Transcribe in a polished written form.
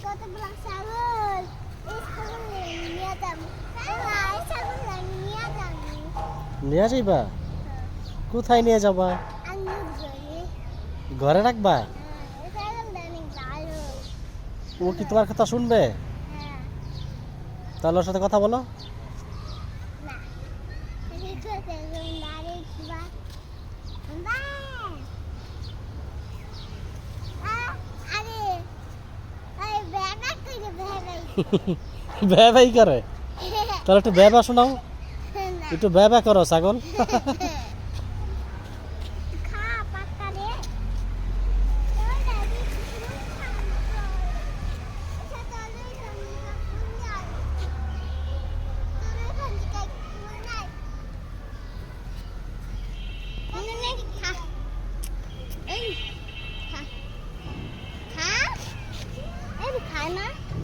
কতগুলো ছাগল এই ছাগল নিয়ে যাবো এই ছাগল নিয়ে যাবো নিয়ে যাইবা কোথায় নিয়ে যাবা আমি ঘরে রাখবা এই ছাগলটা অনেক ভালো ও কি তোমার কথা শুনবে হ্যাঁ তাহলে ওর সাথে কথা বলো না এই ছাগল নারে কিবা আরে আরে ব্যাগ করে ব্যা ভাই করে তাহলে একটু ব্যা শোনাও একটু ব্যা করো ছাগল খা পাক্কা রে খায় না